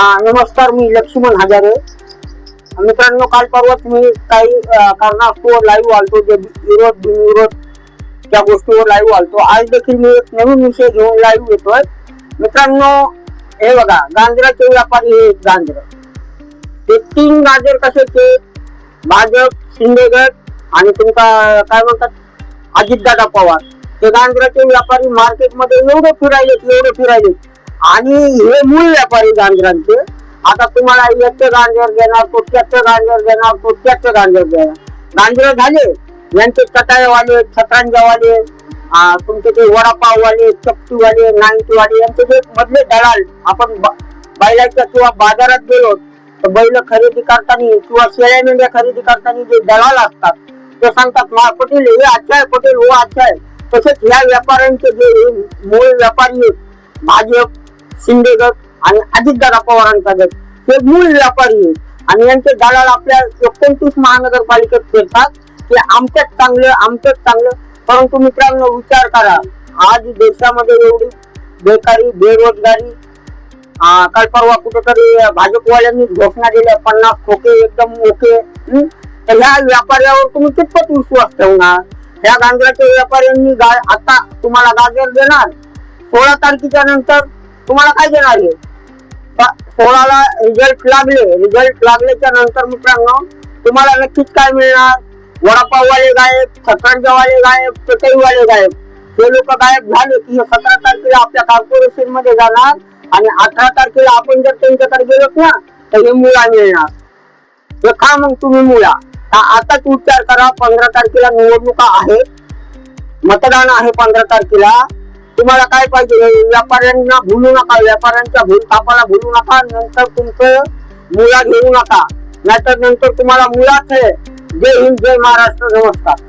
नमस्कार, मी लक्ष्मण हजारे. मित्रांनो, काल परवाच मी काही कारणास्तव लाईव्ह आलतो, जे विरोध बिनविरोध त्या गोष्टीवर लाईव्ह आलतो. आज देखील मी एक नवीन विषय घेऊन लाईव्ह येतोय. मित्रांनो, हे बघा, गांजराचे व्यापारी हे गांजर, ते 3 गांजर कशाचे? भाजप, शिंदेगड आणि तुमका काय म्हणतात अजितदादा पवार. ते गांजराचे व्यापारी मार्केटमध्ये एवढे फिरायले आणि हे मूळ व्यापारी गांजरांचे. आता तुम्हाला याचे गांजर देणार, तो त्याचे गांजर देणार, तो त्याचे गांजर देणार. गांजर झाले यांचे चटाईवाले, छत्रांजावाले, तुमचे ते वडापाववाले, चपटीवाले, नाईन्टीवाले, यांचे जे मधले दलाल. आपण बैलाच्या किंवा बाजारात गेलो तर बैल खरेदी करताना किंवा शेळ्या मेंढ्या खरेदी करताना जे दलाल असतात ते सांगतात मा पटेल हे अच्छा आहे, पटेल हो अच्छा आहे. तसेच ह्या व्यापाऱ्यांचे जे मूळ व्यापारी आहेत, भाजप, शिंदेगड आणि अजितदादा पवारांचा गट, हे मूळ व्यापारी आहेत. आणि यांचे दलाल आपल्या 29 महानगरपालिकेत फिरतात की आमच्याच चांगलं. परंतु मित्रांनो, विचार करा, आज देशामध्ये एवढी बेकारी, बेरोजगारी. काल परवा कुठेतरी भाजपवाल्यांनी घोषणा दिल्या 50 खोके एकदम ओके. तर ह्या व्यापाऱ्यावर तुम्ही कितपत विश्वास ठेवणार? ह्या गांजराच्या व्यापाऱ्यांनी आता तुम्हाला गाजर देणार, 16 तारखेच्या नंतर तुम्हाला काय देणार आहे? 16ला रिझल्ट लागल्याच्या नंतर मित्रांनो, तुम्हाला नक्कीच काय मिळणार? वडापाववाले गायब, छत्रांच्यावाले गायब, चटईवाले गायब. हे लोक गायब झाले की 17 तारखेला आपल्या कॉर्पोरेशन मध्ये जाणार आणि 18 तारखेला आपण जर त्यांच्याकडे गेलोत ना तर हे मुळा मिळणार. हे खा मग तुम्ही मुळा. आताच विचार करा, 15 तारखेला निवडणुका आहेत, मतदान आहे 15 तारखेला. तुम्हाला काय पाहिजे? व्यापाऱ्यांना भुलू नका, व्यापाऱ्यांच्या थापाला भुलू नका. नंतर तुमचं मुळा घेऊ नका, नाहीतर नंतर तुम्हाला मुळाच आहे. जय हिंद, जय महाराष्ट्र, नमस्कार.